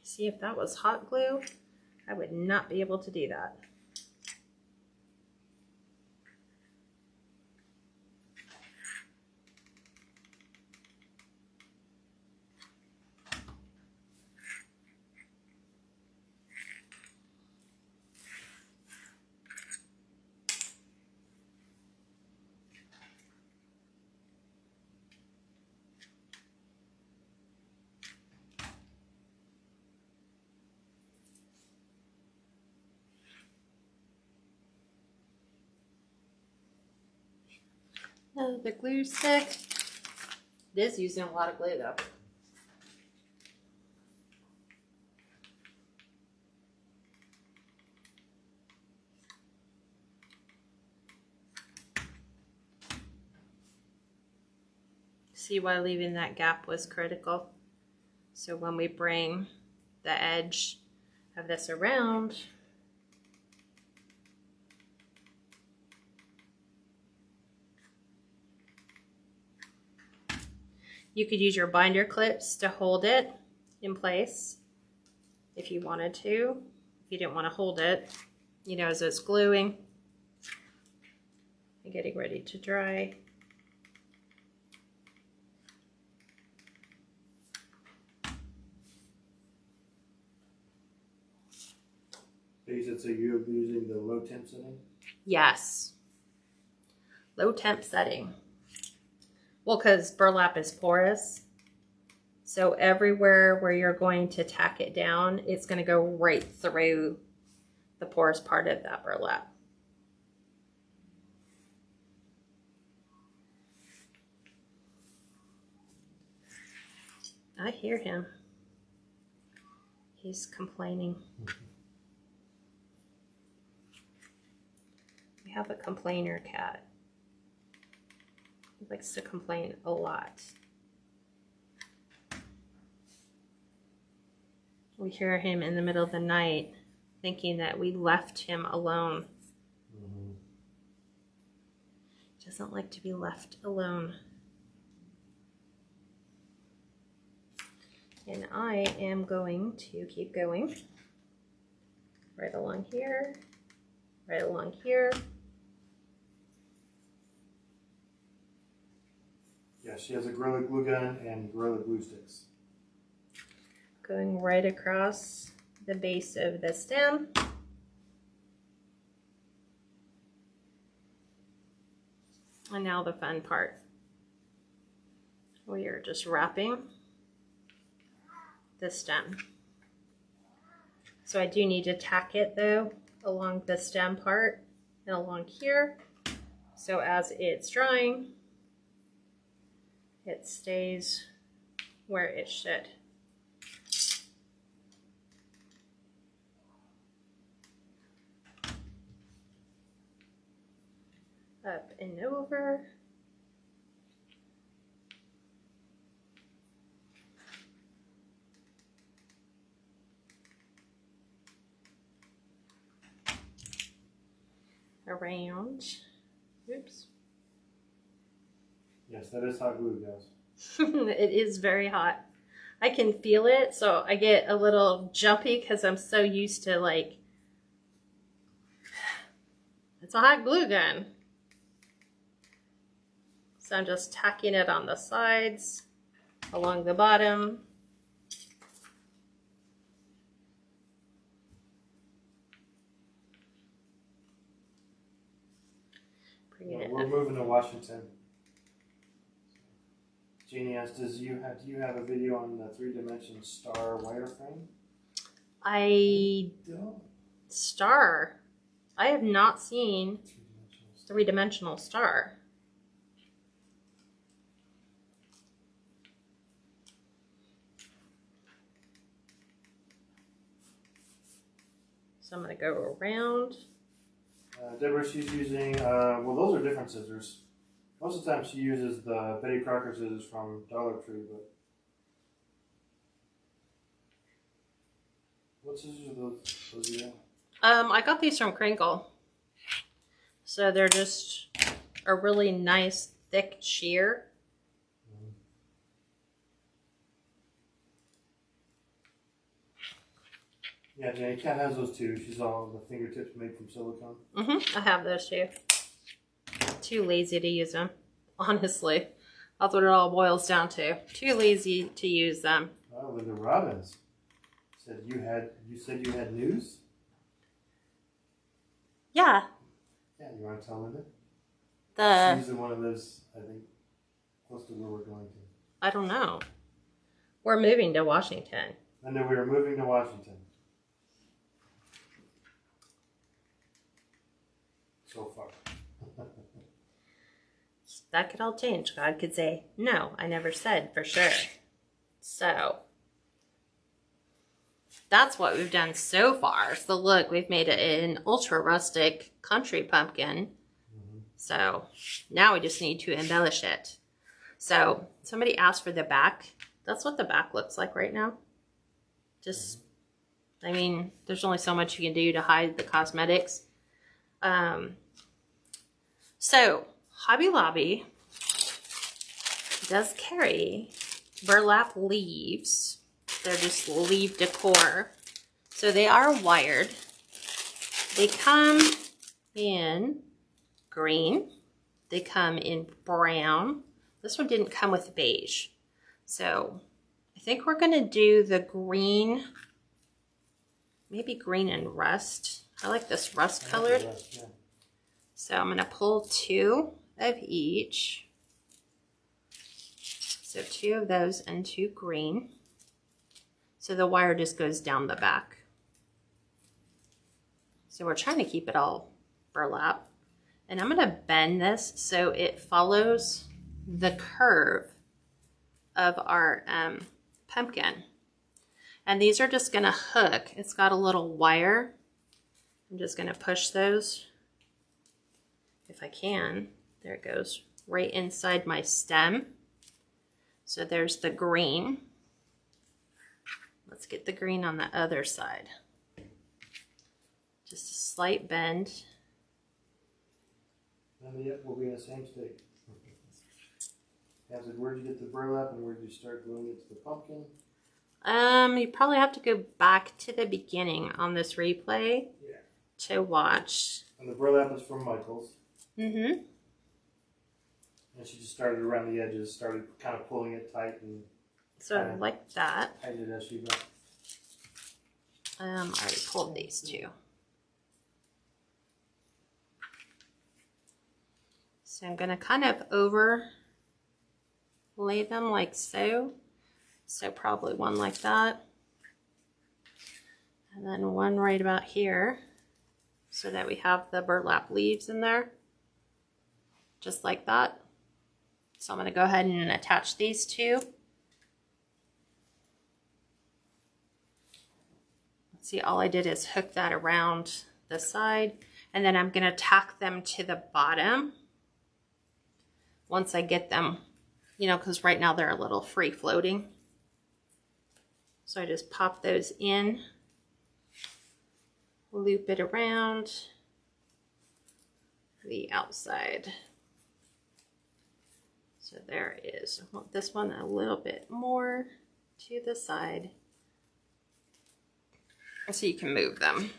See, if that was hot glue, I would not be able to do that. The glue stick, it is using a lot of glue though. See why leaving that gap was critical. So when we bring the edge of this around, you could use your binder clips to hold it in place if you wanted to. If you didn't want to hold it, you know, as it's gluing and getting ready to dry. So you're using the low temp setting? Yes. Low temp setting. Well, because burlap is porous. So everywhere where you're going to tack it down, it's going to go right through the porous part of that burlap. I hear him. He's complaining. We have a complainer cat. He likes to complain a lot. We hear him in the middle of the night thinking that we left him alone. He doesn't like to be left alone. And I am going to keep going right along here, right along here. Yeah, she has a Gorilla Glue gun and Gorilla Glue sticks. Going right across the base of the stem. And now the fun part. We are just wrapping the stem. So I do need to tack it though along the stem part and along here. So as it's drying, it stays where it should. Up and over. Around. Oops. Yes, that is hot glue, guys. It is very hot. I can feel it, so I get a little jumpy because I'm so used to, like, it's a hot glue gun. So I'm just tacking it on the sides, along the bottom. We're moving to Washington. Jeannie asked, do you have a video on the 3-dimension star wireframe? Star. I have not seen 3-dimensional star. So I'm going to go around. Deborah, she's using, well, those are different scissors. Most of the time she uses the Betty Crocker scissors from Dollar Tree, but what scissors are those you have? I got these from Crinkle. So they're just a really nice thick shear. Yeah, Jenny, Kat has those too. She's all the fingertips made from silicone. I have those too. Too lazy to use them, honestly. That's what it all boils down to. Too lazy to use them. Oh, Linda Robbins said you said you had news? Yeah. Yeah, you want to tell Linda? She's in one of those, I think, close to where we're going to. I don't know. We're moving to Washington. Linda, we are moving to Washington. So far. That could all change. God could say, no, I never said for sure. So that's what we've done so far. So look, we've made it an ultra rustic country pumpkin. So now we just need to embellish it. So somebody asked for the back. That's what the back looks like right now. Just, I mean, there's only so much you can do to hide the cosmetics. So Hobby Lobby does carry burlap leaves. They're just leaf decor. So they are wired. They come in green. They come in brown. This one didn't come with beige. So I think we're going to do the green, maybe green and rust. I like this rust colored. Yeah. So I'm going to pull 2 of each. So 2 of those into green. So the wire just goes down the back. So we're trying to keep it all burlap. And I'm going to bend this so it follows the curve of our pumpkin. And these are just going to hook. It's got a little wire. I'm just going to push those if I can. There it goes, right inside my stem. So there's the green. Let's get the green on the other side. Just a slight bend. And yep, we'll be in the same state. Yeah, so where'd you get the burlap and where'd you start gluing it to the pumpkin? You probably have to go back to the beginning on this replay to watch. And the burlap is from Michael's. Mm-hmm. And she just started around the edges, started kind of pulling it tight and So like that. tighten it as she went. I already pulled these two. So I'm going to kind of overlay them like so. So probably one like that. And then one right about here so that we have the burlap leaves in there. Just like that. So I'm going to go ahead and attach these two. See, all I did is hook that around the side, and then I'm going to tack them to the bottom once I get them, you know, because right now they're a little free floating. So I just pop those in, loop it around the outside. So there it is. I want this one a little bit more to the side, so you can move them.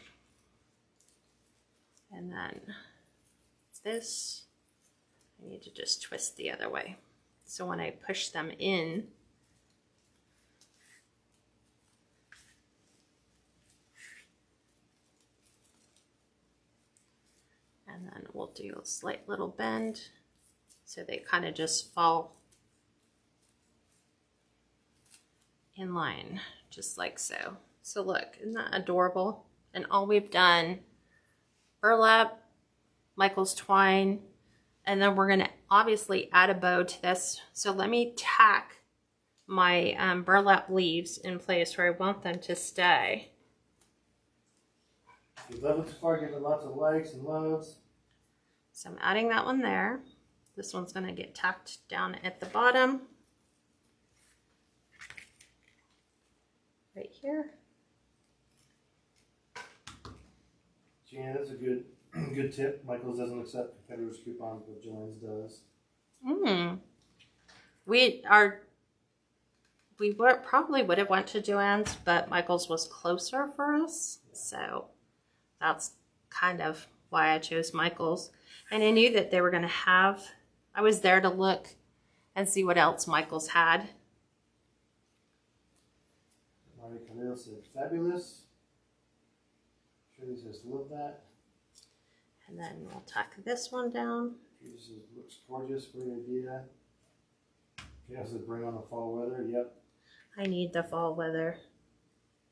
And then this, I need to just twist the other way. So when I push them in, and then we'll do a slight little bend so they kind of just fall in line, just like so. So look, isn't that adorable? And all we've done, burlap, Michael's twine, and then we're gonna obviously add a bow to this. So let me tack my burlap leaves in place where I want them to stay. If you love it so far, give it lots of likes and loves. So I'm adding that one there. This one's gonna get tacked down at the bottom. Right here. Gina, that's a good tip. Michael's doesn't accept competitors' coupons, but Joanne's does. Probably would have went to Joanne's, but Michael's was closer for us. So that's kind of why I chose Michael's. And I knew that they were going to have, I was there to look and see what else Michael's had. Marie Khalil said, fabulous. Shirley says, love that. And then we'll tack this one down. She says, looks gorgeous, great idea. Kayla says, bring on the fall weather. Yep. I need the fall weather.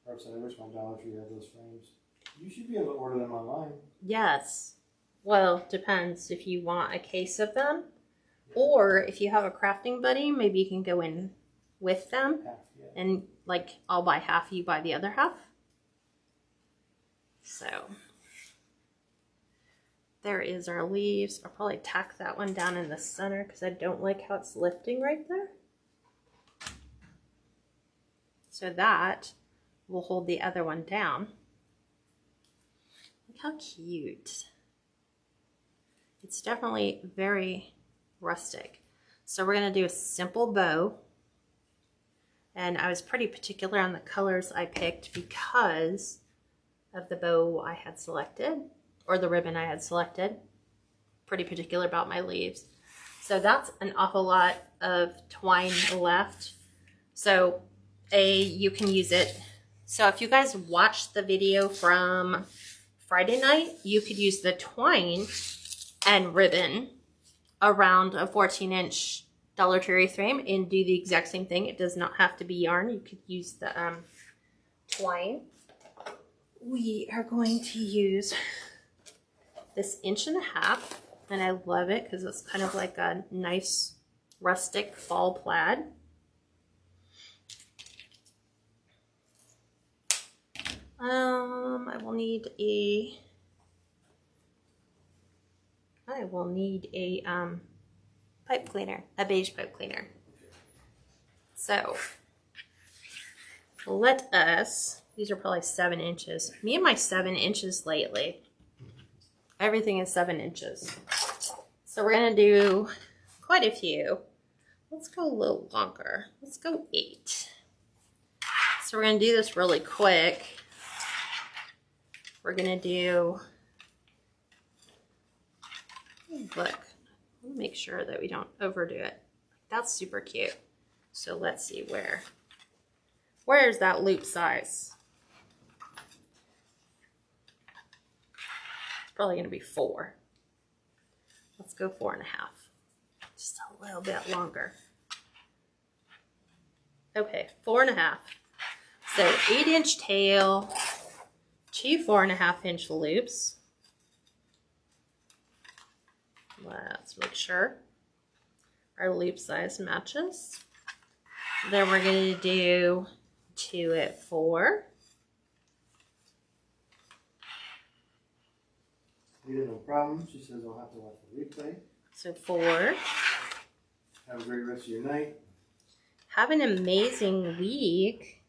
Barb said, I wish my Dollar Tree had those frames. You should be able to order them online. Yes. Well, depends if you want a case of them. Or if you have a crafting buddy, maybe you can go in with them. Half, yeah. And like, I'll buy half, you buy the other half. So there is our leaves. I'll probably tack that one down in the center because I don't like how it's lifting right there. So that will hold the other one down. Look how cute. It's definitely very rustic. So we're going to do a simple bow. And I was pretty particular on the colors I picked because of the bow I had selected, or the ribbon I had selected. Pretty particular about my leaves. So that's an awful lot of twine left. So you can use it. So if you guys watched the video from Friday night, you could use the twine and ribbon around a 14-inch Dollar Tree Wreath frame and do the exact same thing. It does not have to be yarn. You could use the twine. We are going to use this 1.5 inches, and I love it because it's kind of like a nice rustic fall plaid. I will need a, I will need a pipe cleaner, a beige pipe cleaner. So let us, these are probably 7 inches. Me and my 7 inches lately, everything is 7 inches. So we're gonna do quite a few. Let's go a little longer. Let's go 8. So we're gonna do this really quick. We're gonna do, look, make sure that we don't overdo it. That's super cute. So let's see where's that loop size? It's probably gonna be 4. Let's go 4.5. Just a little bit longer. Okay, 4.5. So 8-inch tail, 2 4.5-inch loops. Let's make sure our loop size matches. Then we're going to do 2 at 4. No problem. She says I'll have to watch the replay. So 4. Have a great rest of your night. Have an amazing week.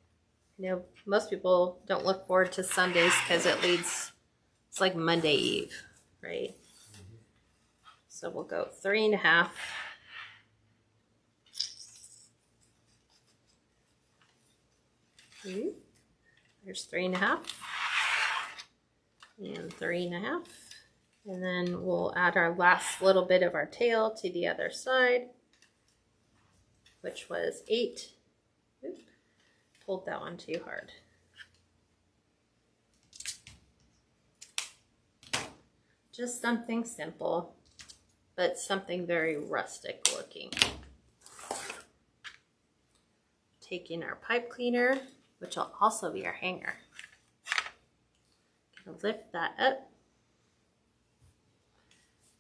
You know, most people don't look forward to Sundays because it's like Monday Eve, right? Mm-hmm. So we'll go 3.5. There's 3.5 and 3.5, and then we'll add our last little bit of our tail to the other side, which was 8. Oop, pulled that one too hard. Just something simple, but something very rustic looking. Taking our pipe cleaner, which will also be our hanger. Gonna lift that up,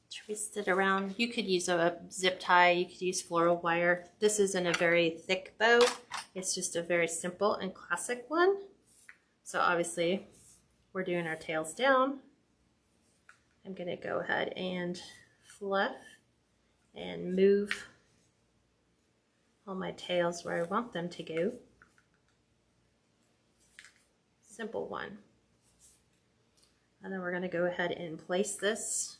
twist it around. You could use a zip tie, you could use floral wire. This isn't a very thick bow, it's just a very simple and classic one. So obviously we're doing our tails down. I'm gonna go ahead and fluff and move all my tails where I want them to go. Simple one. And then we're going to go ahead and place this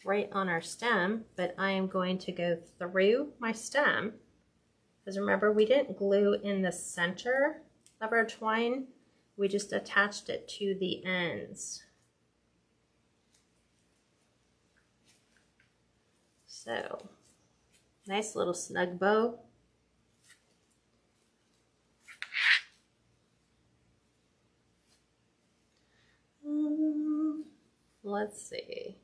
right on our stem, but I am going to go through my stem, because remember, we didn't glue in the center of our twine, we just attached it to the ends. So nice little snug bow. Let's see.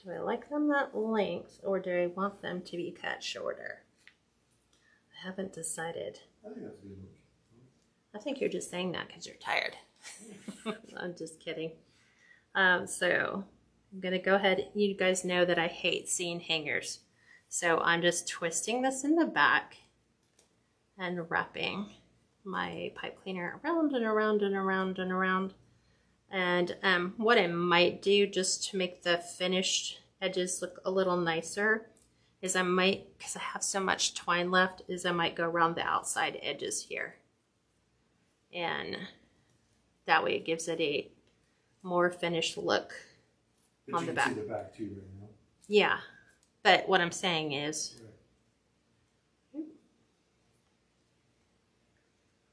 Do I like them that length, or do I want them to be cut shorter? I haven't decided. I think that's a good look. I think you're just saying that because you're tired. I'm just kidding. So I'm going to go ahead. You guys know that I hate seeing hangers. So I'm just twisting this in the back and wrapping my pipe cleaner around and around and around and around. And what I might do, just to make the finished edges look a little nicer, is I might, because I have so much twine left, is I might go around the outside edges here. And that way it gives it a more finished look on the back. You can see the back too right now. Yeah, but what I'm saying is... Right.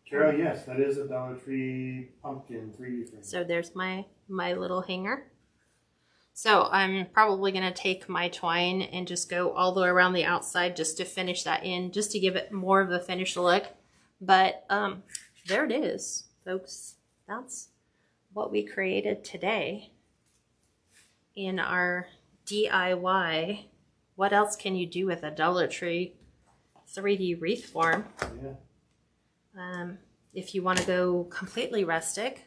Carol, yes, that is a Dollar Tree pumpkin 3D frame. So there's my little hanger. So I'm probably going to take my twine and just go all the way around the outside just to finish that in, just to give it more of a finished look. But there it is, folks. That's what we created today in our DIY. What else can you do with a Dollar Tree 3D wreath form? Yeah. If you want to go completely rustic,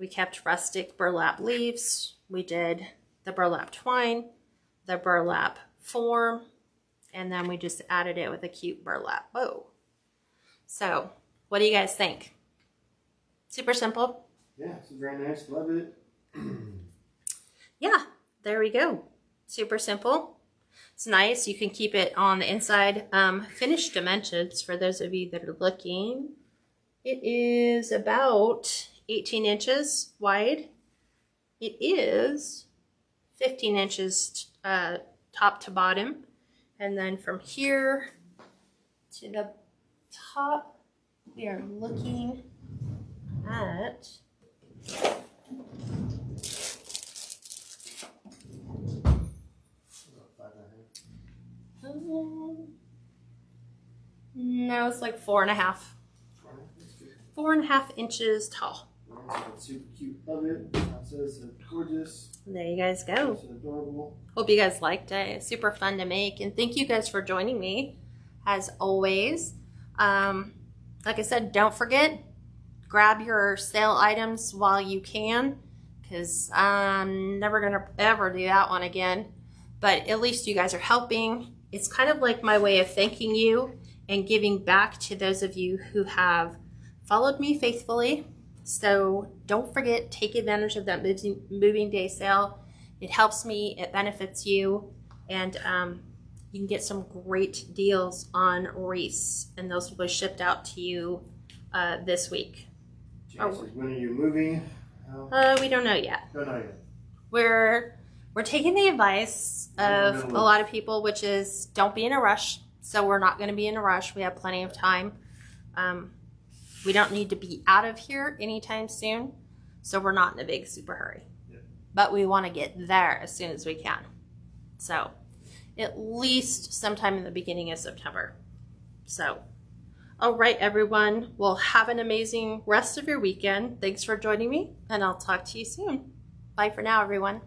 we kept rustic burlap leaves. We did the burlap twine, the burlap form, and then we just added it with a cute burlap bow. So, what do you guys think? Super simple? Yeah, it's very nice. Love it. Yeah, there we go. Super simple. It's nice. You can keep it on the inside. Finished dimensions for those of you that are looking. It is about 18 inches wide. It is 15 inches top to bottom. And then from here to the top, we are looking at no, it's like 4.5. 4.5 inches tall. Super cute. Love it. It says gorgeous. There you guys go. It's adorable. Hope you guys liked it. It's super fun to make. And thank you guys for joining me, as always. Like I said, don't forget, grab your sale items while you can, because I'm never going to ever do that one again. But at least you guys are helping. It's kind of like my way of thanking you and giving back to those of you who have followed me faithfully. So don't forget, take advantage of that moving day sale. It helps me, it benefits you, and you can get some great deals on wreaths, and those will be shipped out to you this week. When are you moving? We don't know yet. Don't know yet. We're taking the advice of a lot of people, which is don't be in a rush. So we're not going to be in a rush. We have plenty of time. We don't need to be out of here anytime soon, so we're not in a big super hurry. Yeah. But we want to get there as soon as we can. So at least sometime in the beginning of September. So, all right, everyone. Well, have an amazing rest of your weekend. Thanks for joining me, and I'll talk to you soon. Bye for now, everyone.